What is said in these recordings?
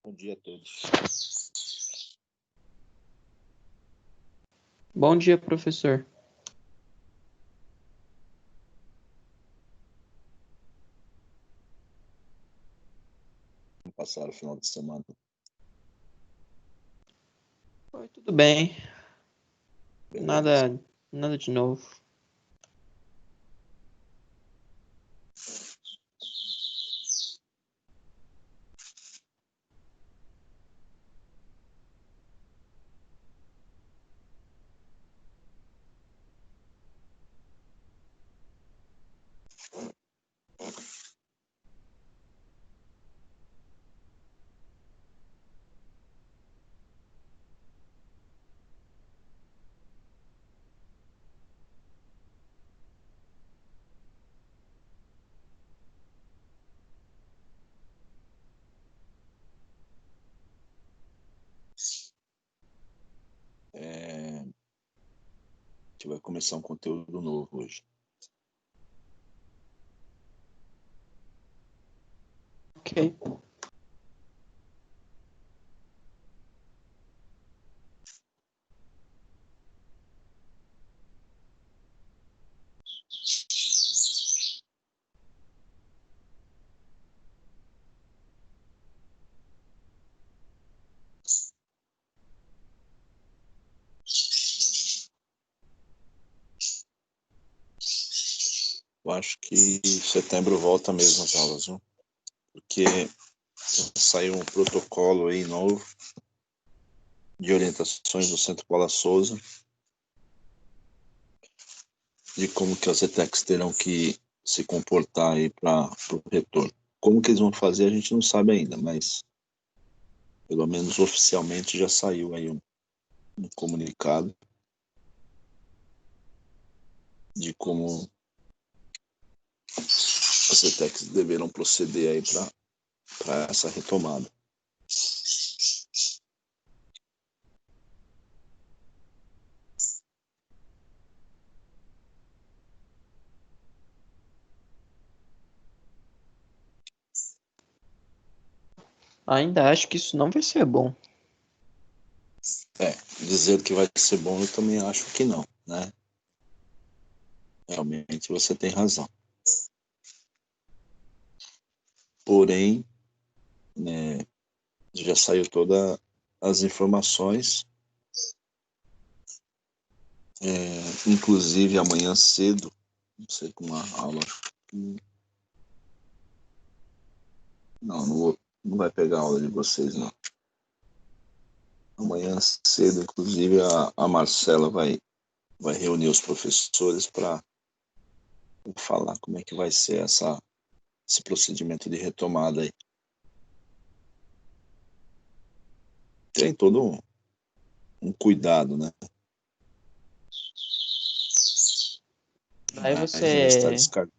Bom dia a todos. Bom dia, professor. Como passaram o final de semana? Oi, tudo bem? Beleza. Nada de novo. A gente vai começar um conteúdo novo hoje. Ok. Eu acho que em setembro volta mesmo as aulas, viu? Porque saiu um protocolo aí novo de orientações do Centro Paula Souza de como que as ETECs terão que se comportar aí para o retorno. Como que eles vão fazer a gente não sabe ainda, mas pelo menos oficialmente já saiu aí um comunicado de como as ETECs deverão proceder aí para essa retomada. Ainda acho que isso não vai ser bom. Dizer que vai ser bom eu também acho que não, né? Realmente você tem razão. Porém, né, já saiu todas as informações, inclusive amanhã cedo, não sei com uma aula. Não vai pegar a aula de vocês, não. Amanhã cedo, inclusive, a Marcela vai reunir os professores para falar como é que vai ser esse procedimento de retomada aí. Tem todo um cuidado, né? Daí Mas já está você... descartado.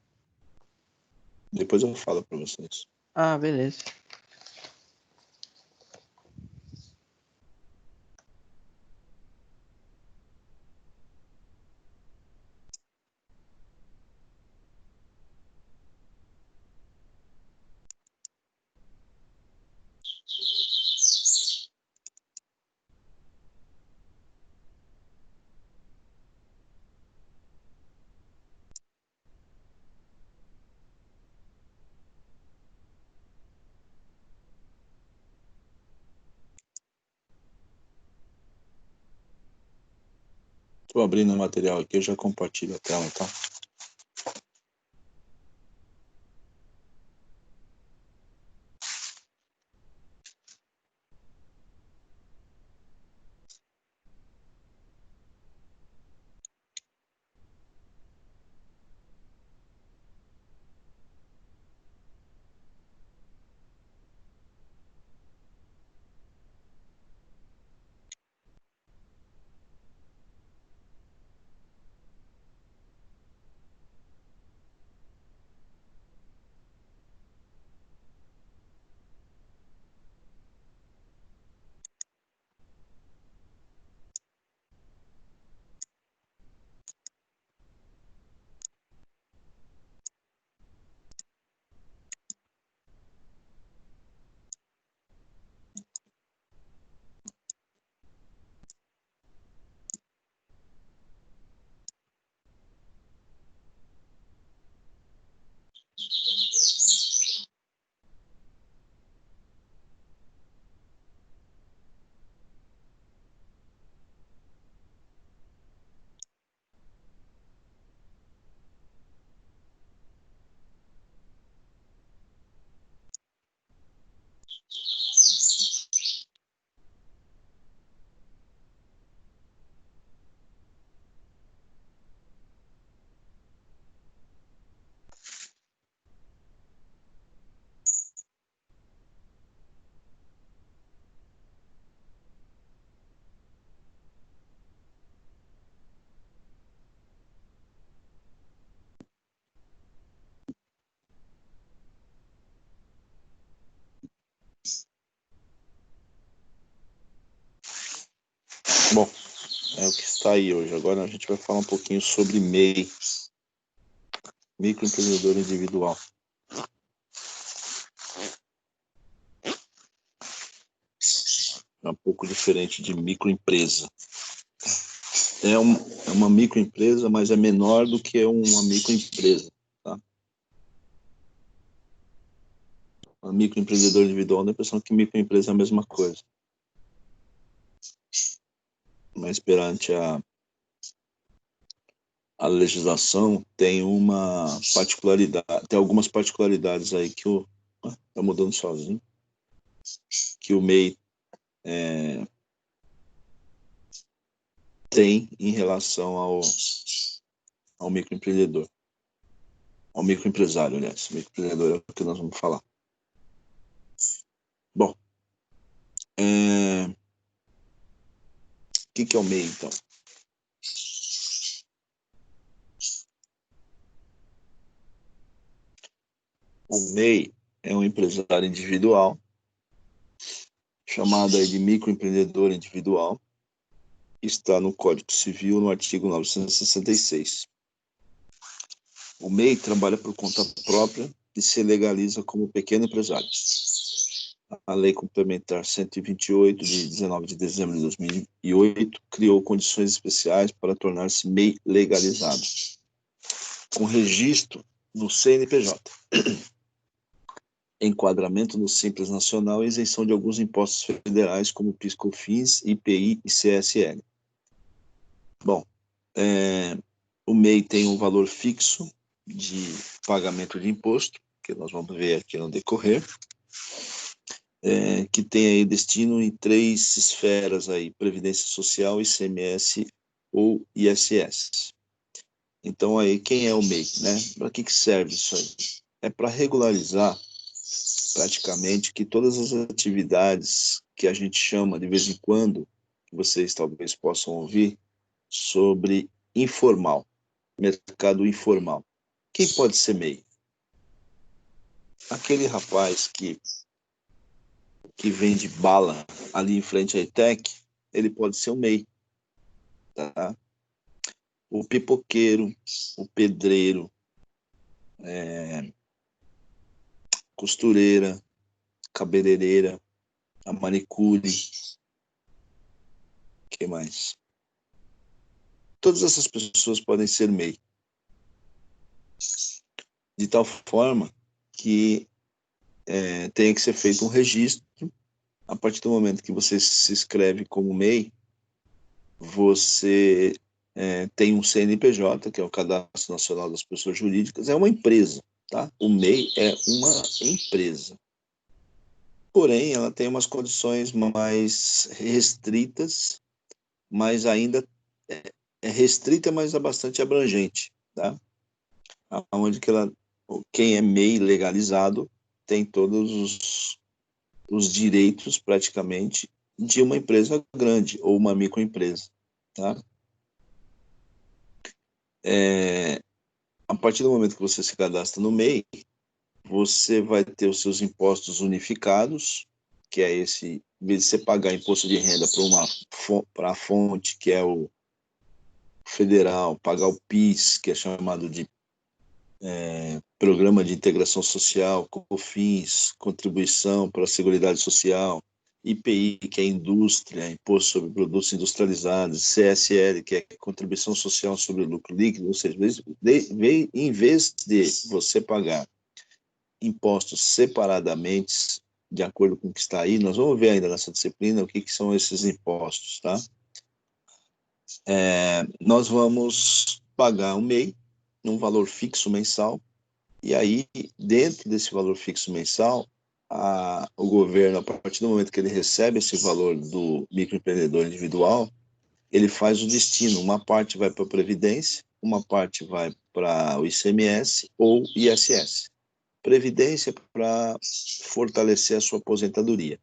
Depois eu falo para vocês. Ah, beleza. Estou abrindo o material aqui, eu já compartilho a tela, tá? Bom, é o que está aí hoje. Agora a gente vai falar um pouquinho sobre MEI, microempreendedor individual. É um pouco diferente de microempresa. É uma microempresa, mas é menor do que uma microempresa. Tá? Um microempreendedor individual dá a impressão que microempresa é a mesma coisa. Mas perante a legislação tem uma particularidade, tem algumas particularidades aí que tá mudando sozinho, que o MEI tem em relação ao microempreendedor, ao microempresário, aliás. Microempreendedor é o que nós vamos falar. Bom, o que é o MEI, então? O MEI é um empresário individual, chamado aí de microempreendedor individual, está no Código Civil, no artigo 966. O MEI trabalha por conta própria e se legaliza como pequeno empresário. A Lei Complementar 128, de 19 de dezembro de 2008, criou condições especiais para tornar-se MEI legalizado, com registro no CNPJ, enquadramento no Simples Nacional e isenção de alguns impostos federais, como PIS/COFINS, IPI e CSL. Bom, o MEI tem um valor fixo de pagamento de imposto, que nós vamos ver aqui no decorrer, que tem aí destino em 3 esferas aí: Previdência Social, ICMS ou ISS. Então aí, quem é o MEI, né? Para que serve isso aí? É para regularizar praticamente que todas as atividades que a gente chama de vez em quando, que vocês talvez possam ouvir, sobre informal, mercado informal. Quem pode ser MEI? Aquele rapaz que vende bala ali em frente à ETEC, ele pode ser um MEI. Tá? O pipoqueiro, o pedreiro, costureira, cabeleireira, a manicure, que mais? Todas essas pessoas podem ser MEI. De tal forma que tenha que ser feito um registro. A partir do momento que você se inscreve como MEI, você tem um CNPJ, que é o Cadastro Nacional das Pessoas Jurídicas, é uma empresa, tá? O MEI é uma empresa. Porém, ela tem umas condições mais restritas, mas ainda é restrita, mas é bastante abrangente, tá? Onde que quem é MEI legalizado tem todos os direitos, praticamente, de uma empresa grande ou uma microempresa, tá? A partir do momento que você se cadastra no MEI, você vai ter os seus impostos unificados, que é esse, em vez de você pagar imposto de renda para a fonte, que é o federal, pagar o PIS, que é chamado de Programa de Integração Social, COFINS, Contribuição para a Seguridade Social, IPI, que é Indústria, Imposto sobre Produtos Industrializados, CSL, que é Contribuição Social sobre Lucro Líquido, ou seja, em vez de você pagar impostos separadamente, de acordo com o que está aí, nós vamos ver ainda nessa disciplina o que são esses impostos, tá? Nós vamos pagar um MEI, um valor fixo mensal, e aí, dentro desse valor fixo mensal, o governo, a partir do momento que ele recebe esse valor do microempreendedor individual, ele faz o destino. Uma parte vai para a Previdência, uma parte vai para o ICMS ou ISS. Previdência para fortalecer a sua aposentadoria.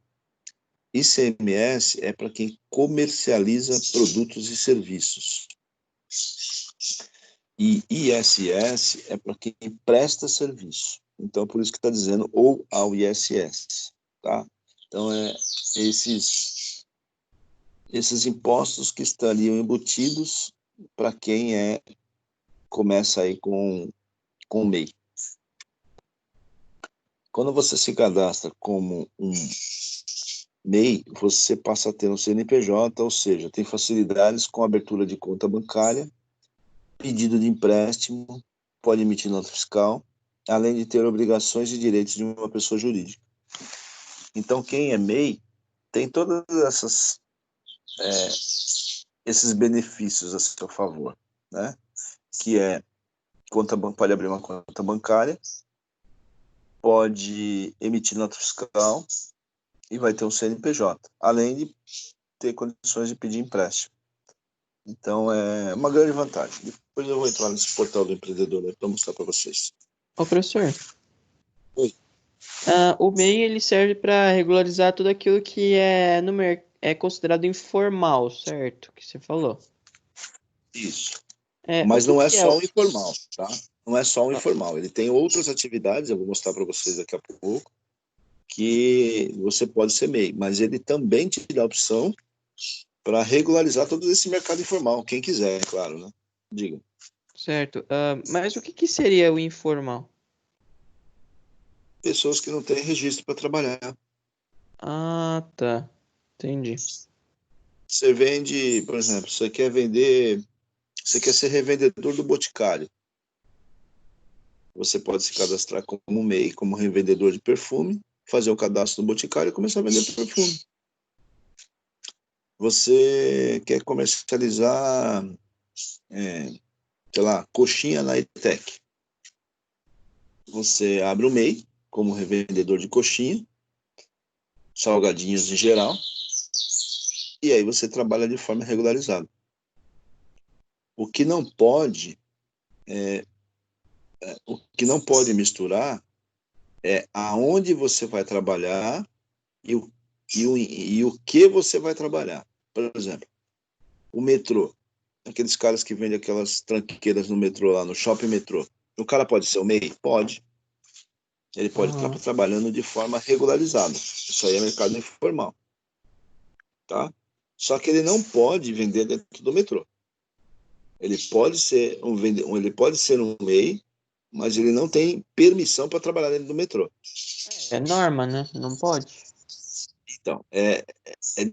ICMS é para quem comercializa produtos e serviços. E ISS é para quem presta serviço. Então, por isso que está dizendo ou ao ISS, tá? Então, esses impostos que estariam embutidos para quem começa aí com MEI. Quando você se cadastra como um MEI, você passa a ter um CNPJ, ou seja, tem facilidades com abertura de conta bancária, pedido de empréstimo, pode emitir nota fiscal, além de ter obrigações e direitos de uma pessoa jurídica. Então, quem é MEI tem todas esses benefícios a seu favor, né? Que pode abrir uma conta bancária, pode emitir nota fiscal e vai ter um CNPJ, além de ter condições de pedir empréstimo. Então, é uma grande vantagem. Depois eu vou entrar nesse portal do empreendedor para mostrar para vocês. Ô, professor, Oi. o MEI ele serve para regularizar tudo aquilo que é considerado informal, certo? Que você falou. Isso. O Mas que não é que é só o informal, tá? Não é só o informal. Ele tem outras atividades, eu vou mostrar para vocês daqui a pouco, que você pode ser MEI, mas ele também te dá a opção para regularizar todo esse mercado informal, quem quiser, é claro, né? Diga. Certo. Mas o que seria o informal? Pessoas que não têm registro para trabalhar. Ah, tá. Entendi. Você vende, por exemplo, você quer ser revendedor do Boticário. Você pode se cadastrar como MEI, como revendedor de perfume, fazer o cadastro no Boticário e começar a vender perfume. Você quer comercializar, sei lá, coxinha na ETEC. Você abre o MEI como revendedor de coxinha, salgadinhos em geral, e aí você trabalha de forma regularizada. O que não pode misturar é aonde você vai trabalhar e o que você vai trabalhar. Por exemplo, o metrô. Aqueles caras que vendem aquelas tranqueiras no metrô lá, no shopping metrô. O cara pode ser o MEI? Pode. Ele pode estar Aham. trabalhando de forma regularizada. Isso aí é mercado informal, tá? Só que ele não pode vender dentro do metrô. Ele pode ser ele pode ser um MEI, mas ele não tem permissão para trabalhar dentro do metrô. É norma, né? Não pode. Então, é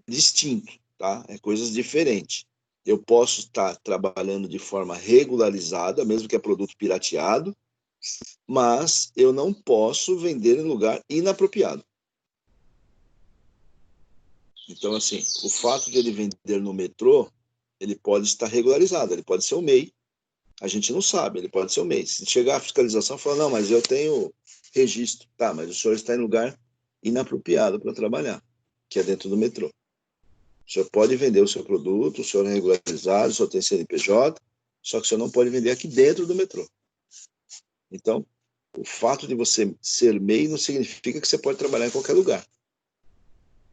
distinto, tá? É coisas diferentes. Eu posso estar trabalhando de forma regularizada, mesmo que é produto pirateado, mas eu não posso vender em lugar inapropriado. Então, assim, o fato de ele vender no metrô, ele pode estar regularizado, ele pode ser o MEI, a gente não sabe, ele pode ser o MEI. Se chegar a fiscalização e falar, não, mas eu tenho registro, tá, mas o senhor está em lugar inapropriado para trabalhar, que é dentro do metrô. O senhor pode vender o seu produto, o senhor é regularizado, o senhor tem CNPJ, só que o senhor não pode vender aqui dentro do metrô. Então, o fato de você ser MEI não significa que você pode trabalhar em qualquer lugar.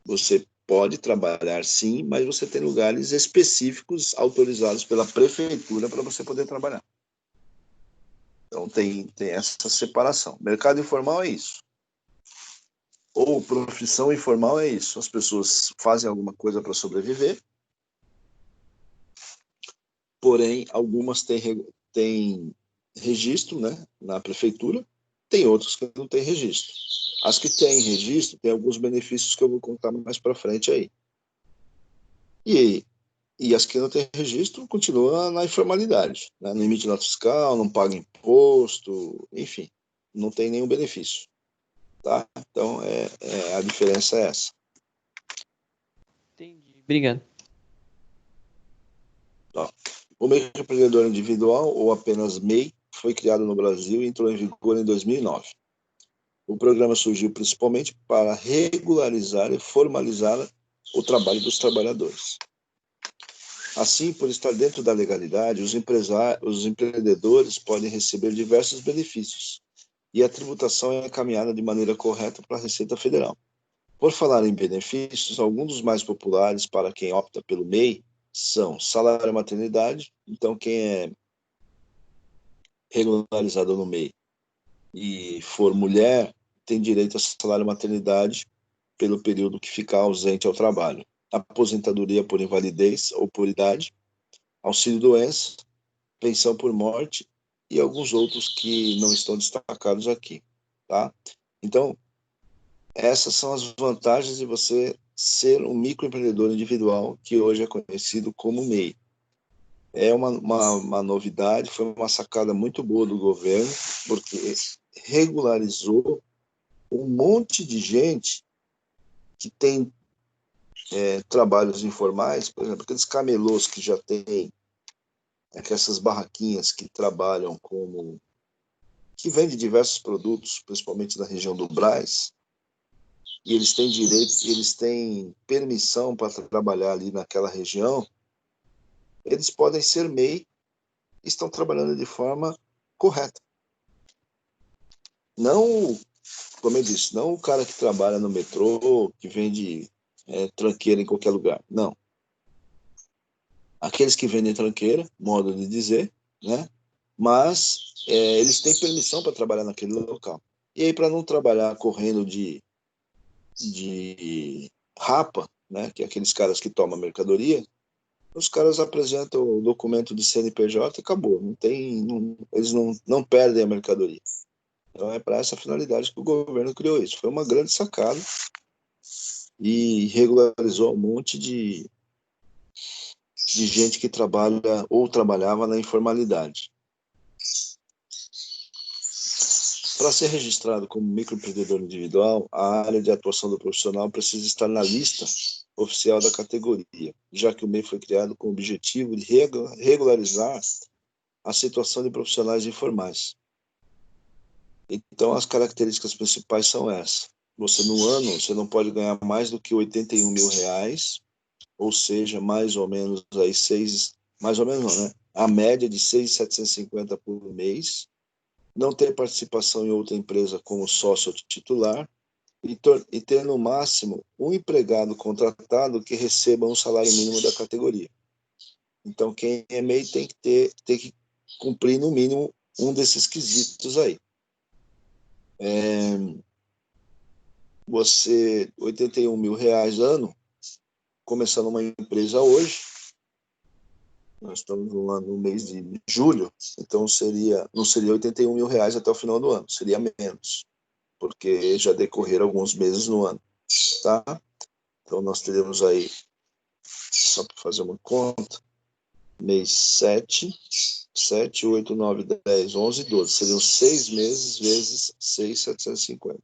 Você pode trabalhar sim, mas você tem lugares específicos autorizados pela prefeitura para você poder trabalhar. Então tem essa separação. Mercado informal é isso. Ou profissão informal é isso. As pessoas fazem alguma coisa para sobreviver, porém algumas têm registro, né, na prefeitura, tem outras que não têm registro. As que têm registro têm alguns benefícios que eu vou contar mais para frente aí. E as que não têm registro continuam na informalidade, né? Não emite nota fiscal, não paga imposto, enfim, não tem nenhum benefício, tá? Então, a diferença é essa. Entendi. Obrigado. Tá? O meio de empreendedor individual, ou apenas MEI, foi criado no Brasil e entrou em vigor em 2009. O programa surgiu principalmente para regularizar e formalizar o trabalho dos trabalhadores. Assim, por estar dentro da legalidade, os empreendedores podem receber diversos benefícios e a tributação é encaminhada de maneira correta para a Receita Federal. Por falar em benefícios, alguns dos mais populares para quem opta pelo MEI são salário maternidade. Então, quem é regularizado no MEI e for mulher, tem direito a salário maternidade pelo período que ficar ausente ao trabalho. aposentadoria por invalidez ou por idade, auxílio-doença, pensão por morte e alguns outros que não estão destacados aqui, tá? Então, essas são as vantagens de você ser um microempreendedor individual, que hoje é conhecido como MEI. É uma novidade, foi uma sacada muito boa do governo, porque regularizou um monte de gente que tem trabalhos informais, por exemplo, aqueles camelôs que já têm essas barraquinhas que trabalham como que vendem diversos produtos, principalmente na região do Brás, e eles têm direito, eles têm permissão para trabalhar ali naquela região, eles podem ser MEI e estão trabalhando de forma correta. Não, como eu disse, não o cara que trabalha no metrô, que vende tranqueira em qualquer lugar. Não. Aqueles que vendem tranqueira, modo de dizer, né? Mas eles têm permissão para trabalhar naquele local. E aí, para não trabalhar correndo de rapa, né? Que é aqueles caras que tomam mercadoria, os caras apresentam o documento de CNPJ e acabou. Eles não perdem a mercadoria. Então é para essa finalidade que o governo criou isso. Foi uma grande sacada e regularizou um monte de gente que trabalha ou trabalhava na informalidade. Para ser registrado como microempreendedor individual, a área de atuação do profissional precisa estar na lista oficial da categoria, já que o MEI foi criado com o objetivo de regularizar a situação de profissionais informais. Então, as características principais são essas. Você, no ano, você não pode ganhar mais do que R$81 mil, ou seja, mais ou menos aí mais ou menos não, né? A média de 6.750 por mês, não ter participação em outra empresa como sócio titular e ter no máximo um empregado contratado que receba um salário mínimo da categoria. Então, quem é MEI tem que cumprir no mínimo um desses quesitos aí. Você, R$81 mil ano, começando uma empresa hoje, nós estamos no mês de julho, então não seria R$81 mil até o final do ano, seria menos, porque já decorreram alguns meses no ano, tá? Então nós teremos aí, só para fazer uma conta, mês 7, 8, 9, 10, 11, 12, seriam 6 meses vezes 6.750,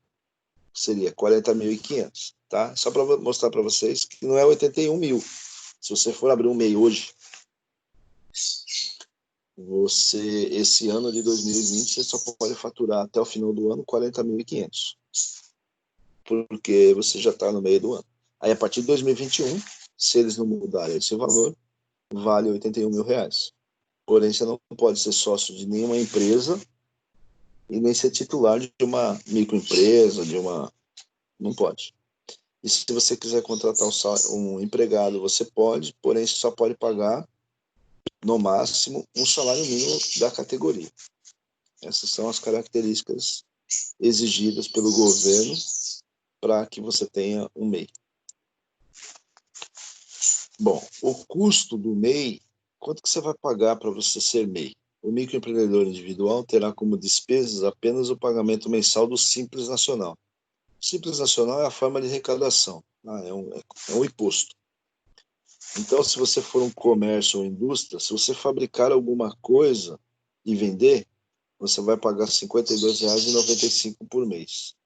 seria 40.500, tá? Só para mostrar para vocês que não é 81 mil. Se você for abrir um MEI hoje, esse ano de 2020, você só pode faturar até o final do ano 40.500, porque você já está no meio do ano. Aí, a partir de 2021, se eles não mudarem esse valor, vale R$81 mil. Porém, você não pode ser sócio de nenhuma empresa e nem ser titular de uma microempresa, não pode. E se você quiser contratar um empregado, você pode, porém você só pode pagar, no máximo, um salário mínimo da categoria. Essas são as características exigidas pelo governo para que você tenha um MEI. Bom, o custo do MEI, quanto que você vai pagar para você ser MEI? O microempreendedor individual terá como despesas apenas o pagamento mensal do Simples Nacional. O Simples Nacional é a forma de arrecadação, é um imposto. Então, se você for um comércio ou indústria, se você fabricar alguma coisa e vender, você vai pagar R$ 52,95 por mês.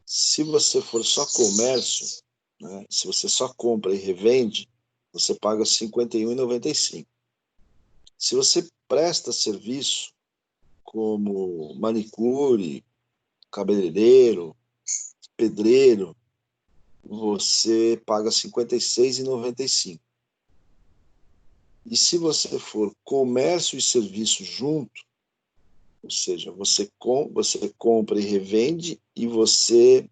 Se você for só comércio, né, se você só compra e revende, você paga R$ 51,95. Se você presta serviço como manicure, cabeleireiro, pedreiro, você paga R$ 56,95. E se você for comércio e serviço junto, ou seja, você compra e revende e você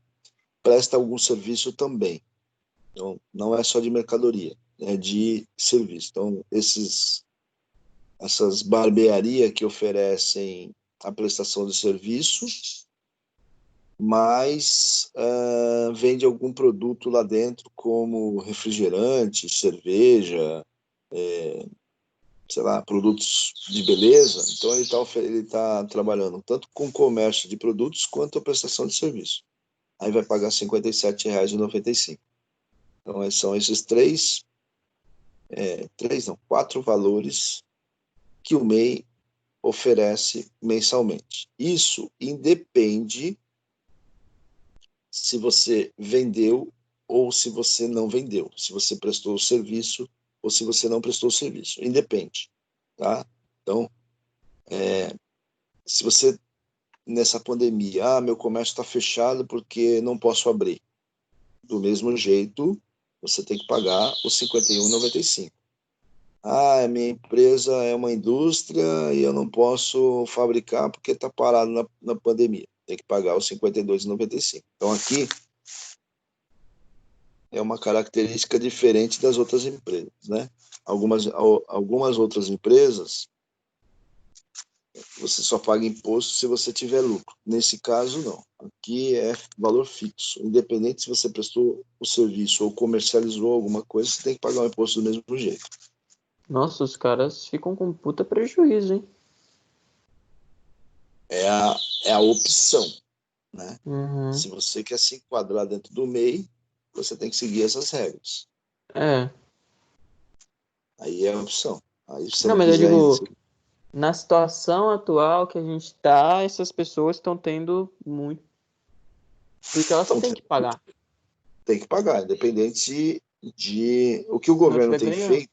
presta algum serviço também. Então, não é só de mercadoria, é de serviço. Então, essas barbearias que oferecem a prestação de serviço, mas vende algum produto lá dentro, como refrigerante, cerveja, sei lá, produtos de beleza. Então ele tá trabalhando tanto com comércio de produtos quanto a prestação de serviço. Aí vai pagar R$ 57,95. Então são esses três não, quatro valores que o MEI oferece mensalmente. Isso independe se você vendeu ou se você não vendeu, se você prestou o serviço ou se você não prestou o serviço. Independe, tá? Então, se você, nessa pandemia, meu comércio está fechado porque não posso abrir. Do mesmo jeito, você tem que pagar os R$ 51,95. Minha empresa é uma indústria e eu não posso fabricar porque está parado na pandemia. Tem que pagar os R$ 52,95. Então, aqui é uma característica diferente das outras empresas, né? Algumas outras empresas, você só paga imposto se você tiver lucro. Nesse caso, não. Aqui é valor fixo. Independente se você prestou o serviço ou comercializou alguma coisa, você tem que pagar o imposto do mesmo jeito. Nossa, os caras ficam com puta prejuízo, hein? É a opção, né? Uhum. Se você quer se enquadrar dentro do MEI, você tem que seguir essas regras. É. Aí é a opção. Aí se você Não, não mas eu quiser... digo, na situação atual que a gente tá, essas pessoas estão tendo muito. Porque elas Então, têm que pagar. tem que pagar, independente de... O que o Se não governo estiver tem ganhando. feito...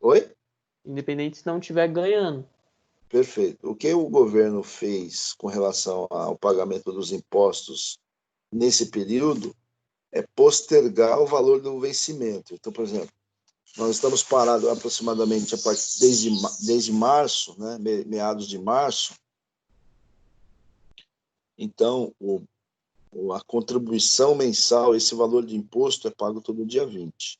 Oi? Independente se não estiver ganhando. Perfeito. O que o governo fez com relação ao pagamento dos impostos nesse período é postergar o valor do vencimento. Então, por exemplo, nós estamos parados aproximadamente desde março, né, meados de março. Então, a contribuição mensal, esse valor de imposto é pago todo dia 20.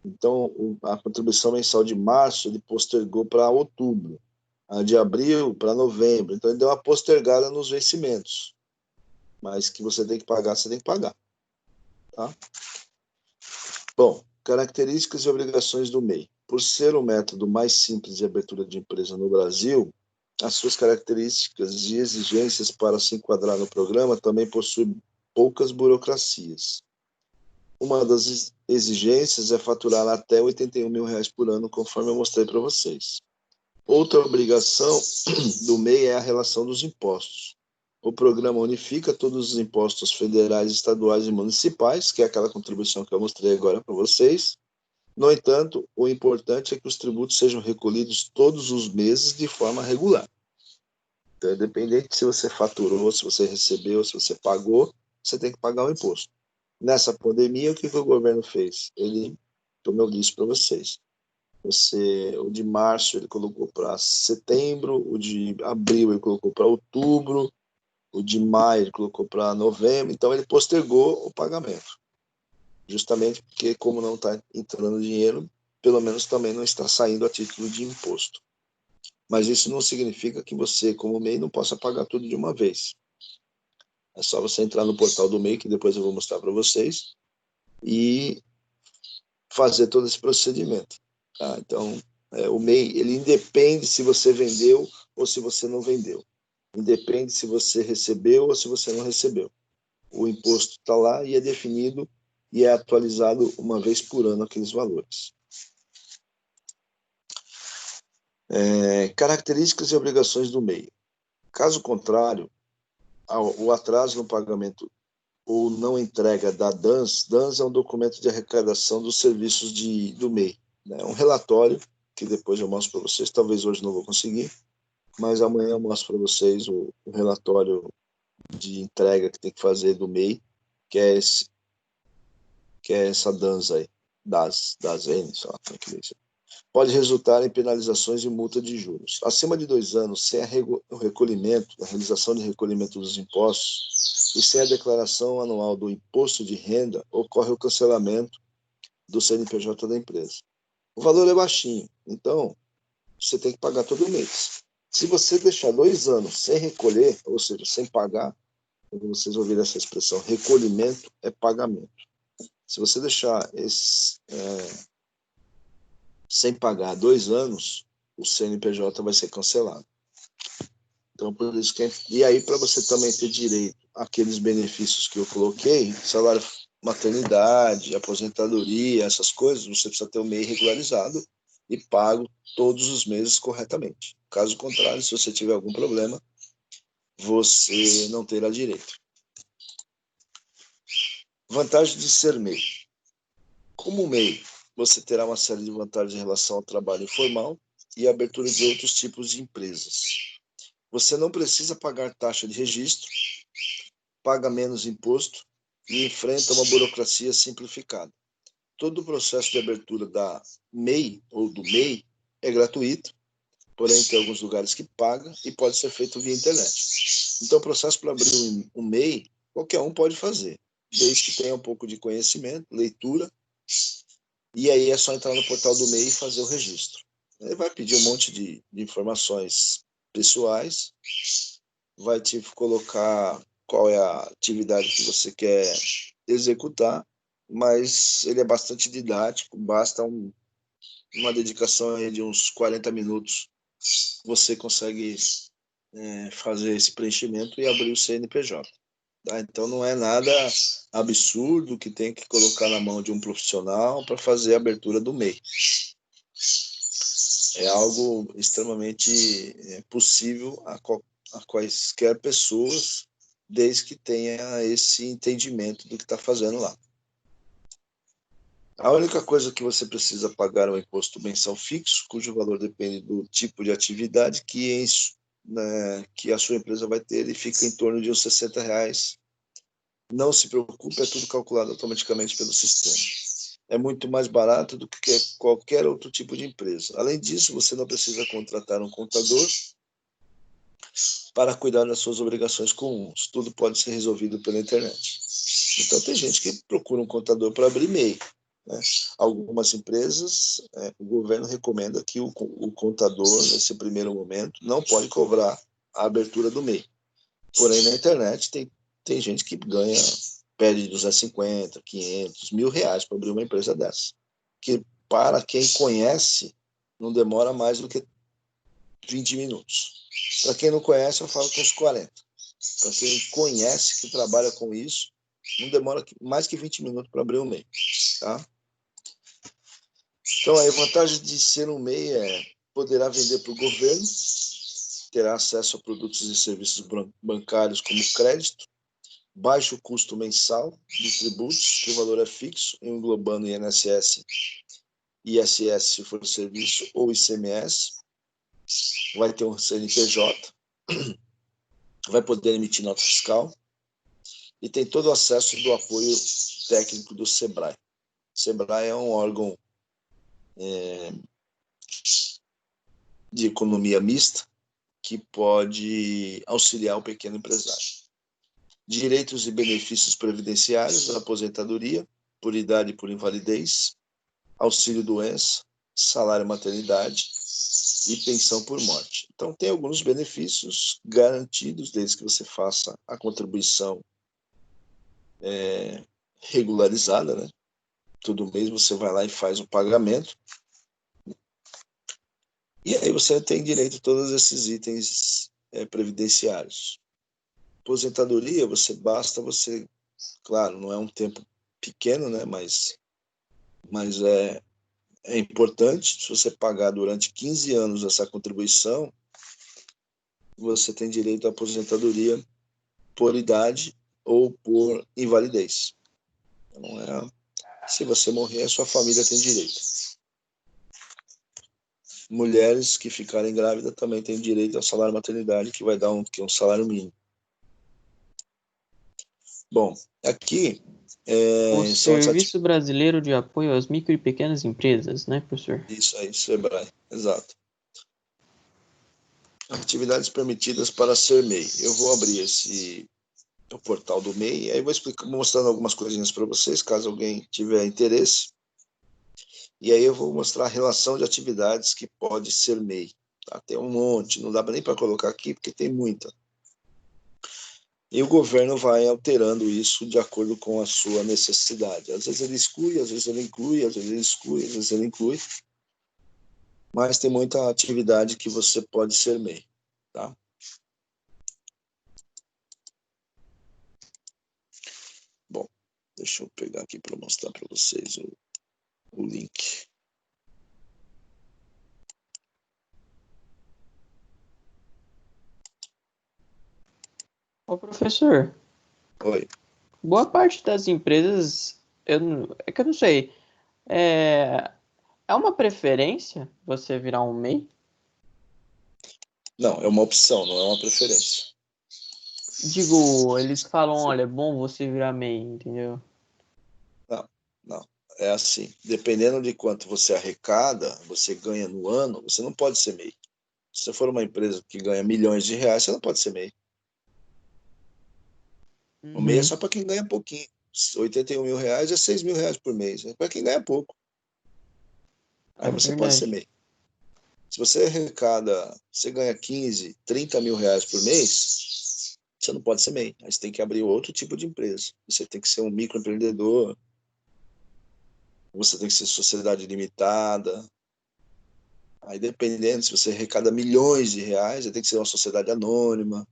Então, a contribuição mensal de março ele postergou para outubro, a de abril para novembro. Então, ele deu uma postergada nos vencimentos. Mas que você tem que pagar, você tem que pagar. Tá? Bom, características e obrigações do MEI. Por ser o método mais simples de abertura de empresa no Brasil, as suas características e exigências para se enquadrar no programa também possui poucas burocracias. Uma das exigências é faturar até R$ 81 mil por ano, conforme eu mostrei para vocês. Outra obrigação do MEI é a relação dos impostos. O programa unifica todos os impostos federais, estaduais e municipais, que é aquela contribuição que eu mostrei agora para vocês. No entanto, o importante é que os tributos sejam recolhidos todos os meses de forma regular. Então, independente se você faturou, se você recebeu, se você pagou, você tem que pagar o imposto. Nessa pandemia, o que o governo fez? Ele, como eu disse para vocês, o de março ele colocou para setembro, o de abril ele colocou para outubro, o de maio ele colocou para novembro, então ele postergou o pagamento. Justamente porque, como não está entrando dinheiro, pelo menos também não está saindo a título de imposto. Mas isso não significa que você, como MEI, não possa pagar tudo de uma vez. É só você entrar no portal do MEI, que depois eu vou mostrar para vocês, e fazer todo esse procedimento. Tá? Então, o MEI, ele independe se você vendeu ou se você não vendeu. Independe se você recebeu ou se você não recebeu. O imposto está lá e é definido e é atualizado uma vez por ano aqueles valores. Características e obrigações do MEI. Caso contrário, o atraso no pagamento ou não entrega da DANS é um documento de arrecadação dos serviços do MEI. É um relatório que depois eu mostro para vocês, talvez hoje não vou conseguir, mas amanhã eu mostro para vocês o relatório de entrega que tem que fazer do MEI, que é essa DANS aí, das N, sei lá como é que diz. Pode resultar em penalizações e multa de juros. Acima de 2 anos, sem o recolhimento, a realização de recolhimento dos impostos e sem a declaração anual do imposto de renda, ocorre o cancelamento do CNPJ da empresa. O valor é baixinho, então você tem que pagar todo mês. Se você deixar 2 anos sem recolher, ou seja, sem pagar, quando vocês ouvirem essa expressão, recolhimento é pagamento. Se você deixar sem pagar 2 anos, o CNPJ vai ser cancelado. Então, por isso que... E aí, para você também ter direito àqueles benefícios que eu coloquei, salário maternidade, aposentadoria, essas coisas, você precisa ter o MEI regularizado e pago todos os meses corretamente. Caso contrário, se você tiver algum problema, você não terá direito. Vantagem de ser MEI. Como MEI, você terá uma série de vantagens em relação ao trabalho informal e a abertura de outros tipos de empresas. Você não precisa pagar taxa de registro, paga menos imposto e enfrenta uma burocracia simplificada. Todo o processo de abertura da MEI ou do MEI é gratuito, porém tem alguns lugares que paga e pode ser feito via internet. Então, o processo para abrir um MEI, qualquer um pode fazer, desde que tenha um pouco de conhecimento, leitura, e aí é só entrar no portal do MEI e fazer o registro. Ele vai pedir um monte de informações pessoais, vai te colocar qual é a atividade que você quer executar, mas ele é bastante didático, basta uma dedicação aí de uns 40 minutos, você consegue fazer esse preenchimento e abrir o CNPJ. Tá? Então não é nada absurdo que tem que colocar na mão de um profissional para fazer a abertura do MEI. É algo extremamente possível a quaisquer pessoas, desde que tenha esse entendimento do que está fazendo lá. A única coisa que você precisa pagar é um imposto mensal fixo, cujo valor depende do tipo de atividade que a sua empresa vai ter, e fica em torno de uns R$60. Não se preocupe, é tudo calculado automaticamente pelo sistema. É muito mais barato do que qualquer outro tipo de empresa. Além disso, você não precisa contratar um contador para cuidar das suas obrigações comuns. Tudo pode ser resolvido pela internet. Então, tem gente que procura um contador para abrir MEI. Né? Algumas empresas, o governo recomenda que o contador, nesse primeiro momento, não pode cobrar a abertura do MEI. Porém, na internet, tem gente que pede 250, 500, R$1.000 para abrir uma empresa dessa. Que, para quem conhece, não demora mais do que 20 minutos. Para quem não conhece, eu falo que uns 40. Para quem conhece, que trabalha com isso, não demora mais que 20 minutos para abrir um MEI. Tá? Então, a vantagem de ser um MEI poderá vender para o governo, terá acesso a produtos e serviços bancários como crédito, baixo custo mensal de tributos, que o valor é fixo, englobando INSS, ISS se for serviço, ou ICMS, vai ter um CNPJ, vai poder emitir nota fiscal e tem todo o acesso do apoio técnico do SEBRAE. O SEBRAE é um órgão de economia mista que pode auxiliar o pequeno empresário. Direitos e benefícios previdenciários, aposentadoria, por idade e por invalidez, auxílio-doença, salário maternidade e pensão por morte. Então, tem alguns benefícios garantidos desde que você faça a contribuição regularizada, né? Todo mês você vai lá e faz o pagamento. E aí você tem direito a todos esses itens previdenciários. Aposentadoria, basta você, claro, não é um tempo pequeno, né? Mas é importante. Se você pagar durante 15 anos essa contribuição, você tem direito à aposentadoria por idade ou por invalidez. Então, se você morrer, a sua família tem direito. Mulheres que ficarem grávidas também têm direito ao salário maternidade, que vai dar um salário mínimo. Bom, aqui... O Serviço Brasileiro de Apoio às Micro e Pequenas Empresas, né, professor? Isso aí, SEBRAE, exato. Atividades permitidas para ser MEI. Eu vou abrir o portal do MEI, e aí vou mostrando algumas coisinhas para vocês, caso alguém tiver interesse. E aí eu vou mostrar a relação de atividades que pode ser MEI. Tá? Tem um monte, não dá nem para colocar aqui, porque tem muita. E o governo vai alterando isso de acordo com a sua necessidade. Às vezes ele exclui, às vezes ele inclui, às vezes ele exclui, às vezes ele inclui. Mas tem muita atividade que você pode ser MEI, tá? Bom, deixa eu pegar aqui para mostrar para vocês o link. Ô, professor, Oi. boa parte das empresas, é que eu não sei, é uma preferência você virar um MEI? Não, é uma opção, não é uma preferência. Digo, eles falam, olha, é bom você virar MEI, entendeu? Não, não. É assim, dependendo de quanto você arrecada, você ganha no ano, você não pode ser MEI. Se você for uma empresa que ganha milhões de reais, você não pode ser MEI. O MEI é Uhum, só para quem ganha pouquinho. 81 mil reais é 6 mil reais por mês. É para quem ganha pouco. Aí é você pode ser verdade. MEI. Se você arrecada, você ganha 15, 30 mil reais por mês, você não pode ser MEI. Aí você tem que abrir outro tipo de empresa. Você tem que ser um microempreendedor, você tem que ser sociedade limitada. Aí dependendo, se você arrecada milhões de reais, você tem que ser uma sociedade anônima.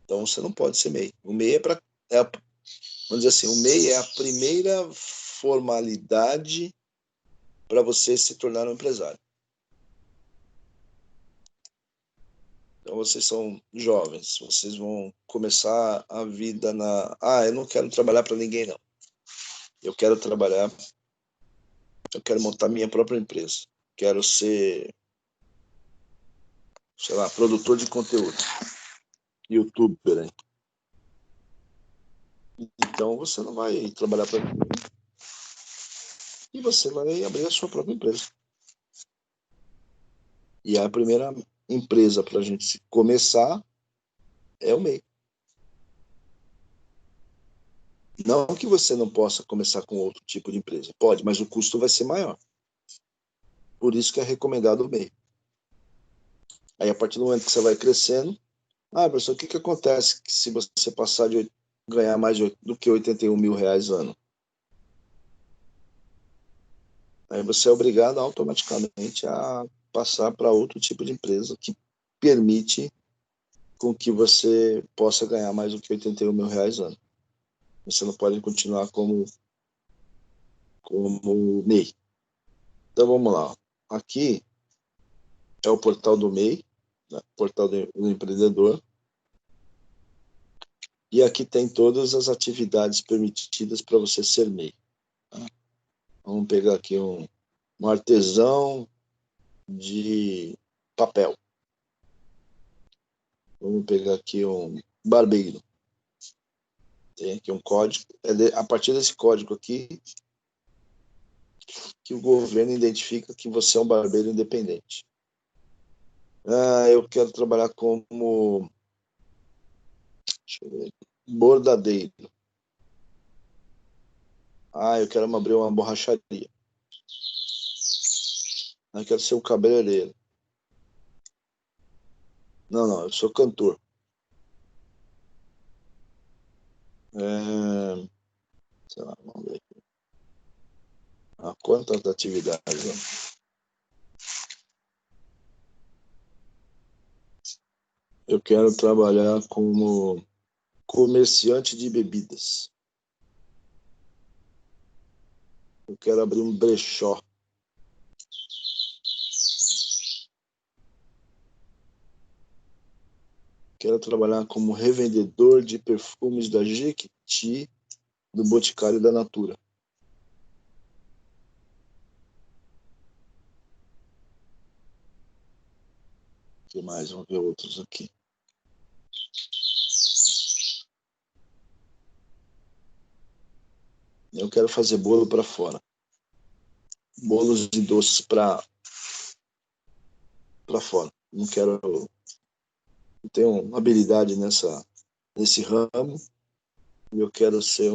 Então você não pode ser MEI. O MEI é para. Vamos dizer assim, o MEI é a primeira formalidade para você se tornar um empresário. Então vocês são jovens, vocês vão começar a vida na. Ah, eu não quero trabalhar para ninguém, não. Eu quero trabalhar, eu quero montar minha própria empresa. Quero ser, sei lá, produtor de conteúdo, youtuber, hein? Então você não vai trabalhar para ninguém e você vai abrir a sua própria empresa. E a primeira empresa para a gente começar é o MEI. Não que você não possa começar com outro tipo de empresa. Pode, mas o custo vai ser maior. Por isso que é recomendado o MEI. Aí, a partir do momento que você vai crescendo, professor, o que acontece se você passar de ganhar mais do que 81 mil reais ano? Aí você é obrigado automaticamente a passar para outro tipo de empresa que permite com que você possa ganhar mais do que 81 mil reais ano. Você não pode continuar como MEI. Então vamos lá. Aqui é o portal do MEI, né? Portal do empreendedor. E aqui tem todas as atividades permitidas para você ser MEI. Tá? Vamos pegar aqui um artesão de papel. Vamos pegar aqui um barbeiro. Tem aqui um código. A partir desse código aqui, que o governo identifica que você é um barbeiro independente. Eu quero trabalhar como, deixa eu ver, bordadeiro. Eu quero abrir uma borracharia. Eu quero ser um cabeleireiro. Não, eu sou cantor. Sei lá, vamos ver aqui. Quantas atividades? Né? Eu quero trabalhar como comerciante de bebidas. Eu quero abrir um brechó. Quero trabalhar como revendedor de perfumes da Jequiti, do Boticário da Natura. O que mais? Vamos ver outros aqui. Eu quero fazer bolo para fora. Bolos de doces para fora. Não quero. Eu tenho uma habilidade nesse ramo e eu quero ser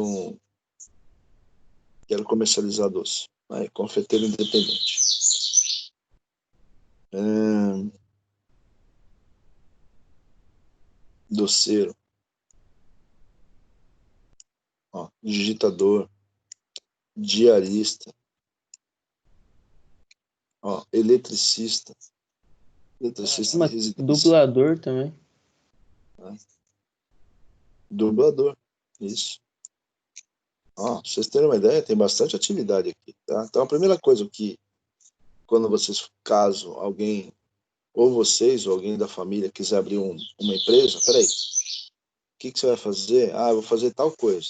Quero comercializar doce. Confeiteiro independente. Doceiro. digitador, diarista, ó, eletricista de residência, Dublador também. né? Dublador, isso. Ó, pra vocês terem uma ideia, tem bastante atividade aqui, tá? Então, a primeira coisa que, quando vocês, caso alguém, ou vocês, ou alguém da família quiser abrir uma empresa, peraí, o que você vai fazer? Ah, eu vou fazer tal coisa.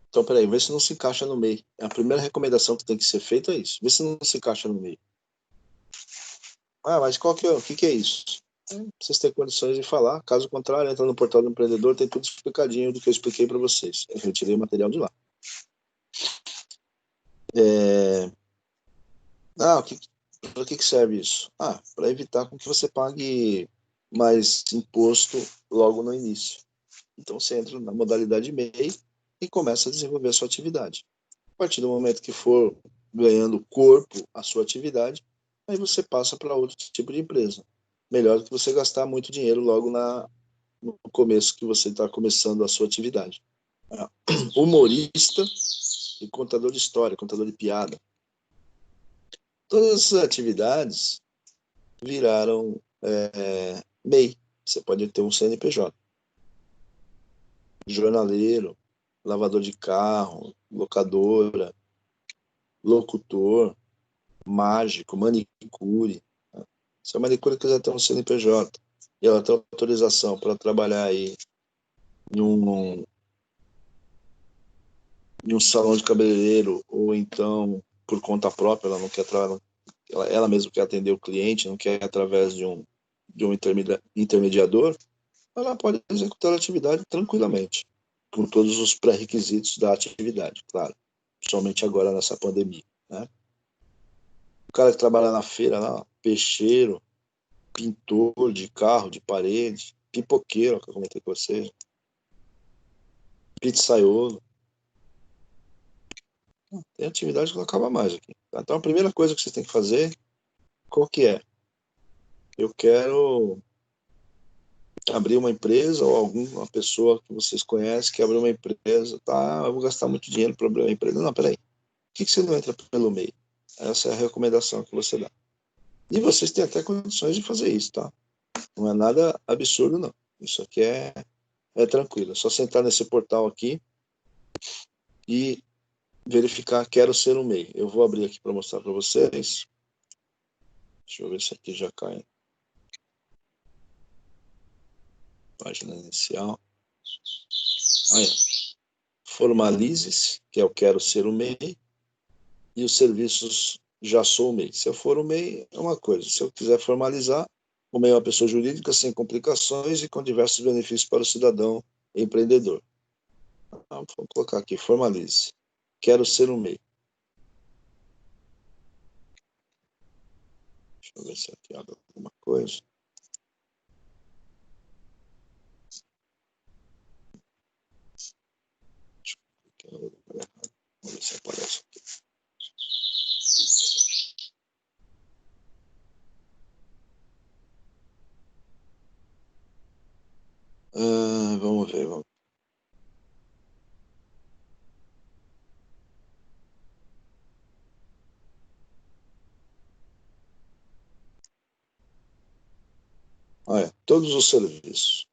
Então, peraí, vê se não se encaixa no meio. A primeira recomendação que tem que ser feita é isso. Vê se não se encaixa no meio. Ah, mas o que é isso? Vocês têm condições de falar. Caso contrário, entra no portal do empreendedor, tem tudo explicadinho do que eu expliquei para vocês. Eu retirei o material de lá. Para que serve isso? Ah, para evitar com que você pague mais imposto logo no início. Então, você entra na modalidade MEI e começa a desenvolver a sua atividade. A partir do momento que for ganhando corpo a sua atividade, aí você passa para outro tipo de empresa. Melhor do que você gastar muito dinheiro logo no começo que você está começando a sua atividade. Humorista e contador de história, contador de piada. Todas essas atividades viraram MEI. Você pode ter um CNPJ. Jornaleiro, lavador de carro, locadora, locutor, mágico, manicure. Se a manicure quiser ter um CNPJ e ela tem autorização para trabalhar aí em um salão de cabeleireiro ou então por conta própria, ela não quer ela mesma quer atender o cliente, não quer através de um intermediador, ela pode executar a atividade tranquilamente, com todos os pré-requisitos da atividade, claro, somente agora nessa pandemia, né? O cara que trabalha na feira lá, peixeiro, pintor de carro, de parede, pipoqueiro, que eu comentei com você, pizzaiolo. Tem atividade que não acaba mais aqui. Tá? Então, a primeira coisa que você tem que fazer, qual que é? Eu quero abrir uma empresa ou alguma pessoa que vocês conhecem que abriu uma empresa, tá? Eu vou gastar muito dinheiro para abrir uma empresa. Não, peraí. Por que você não entra pelo meio? Essa é a recomendação que você dá. E vocês têm até condições de fazer isso, tá? Não é nada absurdo, não. Isso aqui é tranquilo. É só sentar nesse portal aqui e verificar quero ser um MEI. Eu vou abrir aqui para mostrar para vocês. Deixa eu ver se aqui já cai. Página inicial. Aí, formalize-se, que é eu quero ser um MEI, e os serviços já sou o MEI. Se eu for o MEI, é uma coisa. Se eu quiser formalizar, o MEI é uma pessoa jurídica sem complicações e com diversos benefícios para o cidadão empreendedor. Vamos colocar aqui, formalize. Quero ser um MEI. Deixa eu ver se aqui abre alguma coisa. Vamos ver se aparece aqui. Vamos ver. Olha, todos os serviços.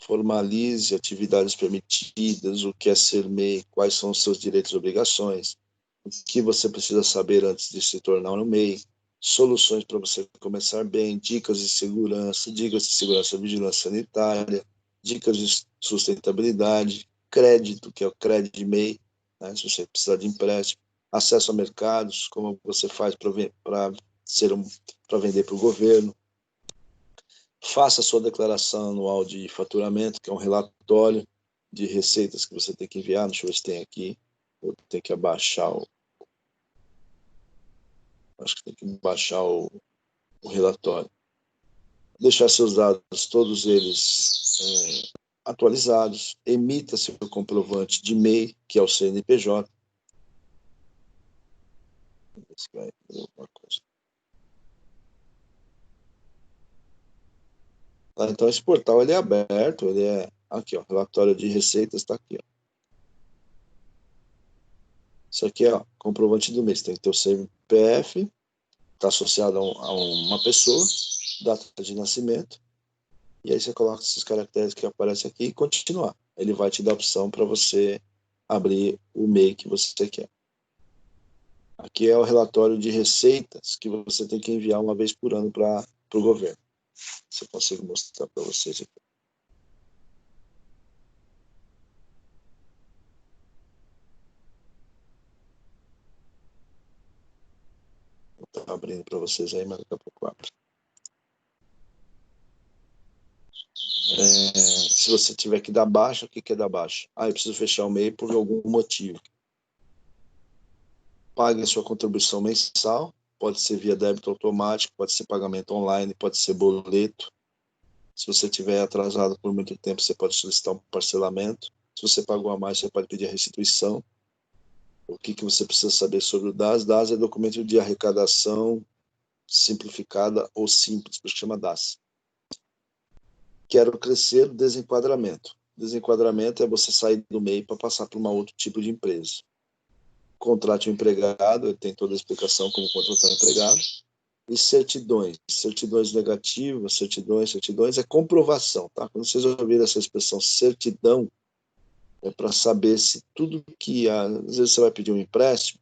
Formalize atividades permitidas, o que é ser MEI, quais são os seus direitos e obrigações, o que você precisa saber antes de se tornar um MEI, soluções para você começar bem, dicas de segurança e vigilância sanitária, dicas de sustentabilidade, crédito, que é o crédito MEI, né, se você precisar de empréstimo, acesso a mercados, como você faz para vender para o governo. Faça a sua declaração anual de faturamento, que é um relatório de receitas que você tem que enviar. Deixa eu ver se tem aqui. Eu tenho que abaixar acho que tem que baixar o relatório. Deixar seus dados, todos eles atualizados. Emita seu comprovante de MEI, que é o CNPJ. Vamos ver se vai ver alguma coisa. Então, esse portal ele é aberto, ele é Aqui, ó, relatório de receitas está aqui, ó. Isso aqui é, ó, comprovante do mês. Tem que ter o CPF, está associado a uma pessoa, data de nascimento, e aí você coloca esses caracteres que aparecem aqui e continuar. Ele vai te dar a opção para você abrir o MEI que você quer. Aqui é o relatório de receitas que você tem que enviar uma vez por ano para o governo. Se eu consigo mostrar para vocês aqui. Estou abrindo para vocês aí, mas daqui a pouco abro. Se você tiver que dar baixa, o que é dar baixa? Eu preciso fechar o MEI por algum motivo. Pague a sua contribuição mensal, pode ser via débito automático, pode ser pagamento online, pode ser boleto. Se você tiver atrasado por muito tempo, você pode solicitar um parcelamento. Se você pagou a mais, você pode pedir a restituição. O que você precisa saber sobre o DAS? DAS é documento de arrecadação simplificada ou simples, por isso chama DAS. Quero crescer, desenquadramento. Desenquadramento é você sair do MEI para passar para um outro tipo de empresa. Contrate um empregado, ele tem toda a explicação como contratar um empregado. E certidões. Certidões negativas, certidões é comprovação, tá? Quando vocês ouvirem essa expressão certidão, é para saber se tudo que... Às vezes você vai pedir um empréstimo,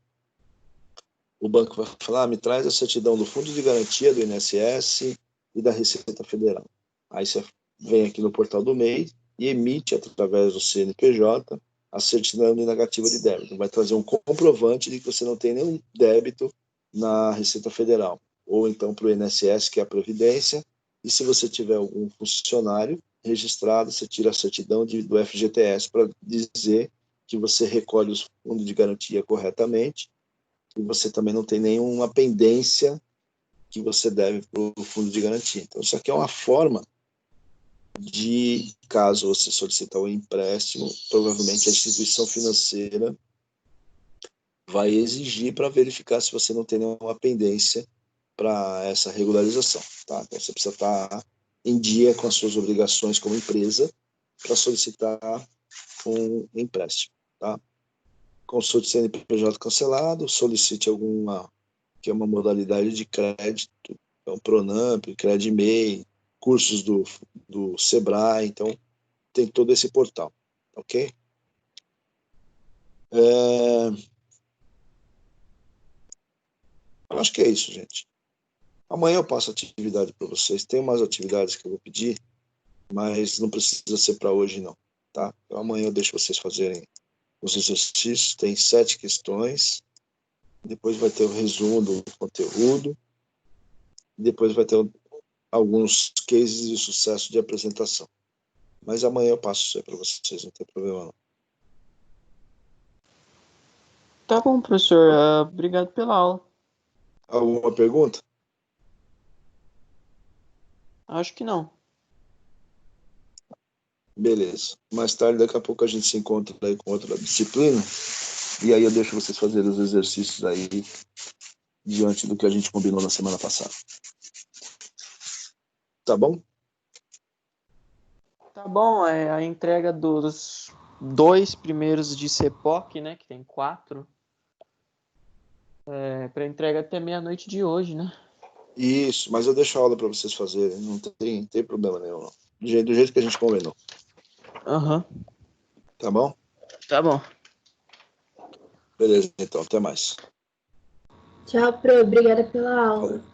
o banco vai falar, me traz a certidão do Fundo de Garantia do INSS e da Receita Federal. Aí você vem aqui no portal do MEI e emite, através do CNPJ, a certidão negativa de débito. Vai trazer um comprovante de que você não tem nenhum débito na Receita Federal. Ou então para o INSS, que é a Previdência. E se você tiver algum funcionário registrado, você tira a certidão do FGTS para dizer que você recolhe os fundos de garantia corretamente e você também não tem nenhuma pendência que você deve para o fundo de garantia. Então, isso aqui é uma forma de, caso você solicitar um empréstimo, provavelmente a instituição financeira vai exigir para verificar se você não tem nenhuma pendência para essa regularização. Tá? Então, você precisa estar em dia com as suas obrigações como empresa para solicitar um empréstimo. Tá? Consulte CNPJ cancelado, solicite alguma, que é uma modalidade de crédito, então Pronamp, Credimei, cursos do Sebrae, então tem todo esse portal, ok? Eu acho que é isso, gente. Amanhã eu passo atividade para vocês. Tem umas atividades que eu vou pedir, mas não precisa ser para hoje, não. Tá? Então, amanhã eu deixo vocês fazerem os exercícios. Tem 7 questões. Depois vai ter o resumo do conteúdo. Depois vai ter alguns cases de sucesso de apresentação. Mas amanhã eu passo isso aí para vocês, não tem problema não. Tá bom, professor. Obrigado pela aula. Alguma pergunta? Acho que não. Beleza. Mais tarde, daqui a pouco a gente se encontra aí com outra disciplina. E aí eu deixo vocês fazerem os exercícios aí diante do que a gente combinou na semana passada. Tá bom? Tá bom, a entrega dos 2 primeiros de CEPOC, né, que tem 4, para entrega até meia-noite de hoje, né? Isso, mas eu deixo a aula para vocês fazerem, não tem problema nenhum, não. Do jeito que a gente combinou. Aham. Tá bom? Tá bom. Beleza, então, até mais. Tchau, Pro. Obrigada pela aula. Tchau,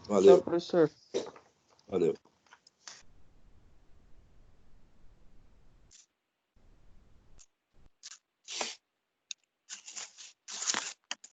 Valeu. professor. Valeu.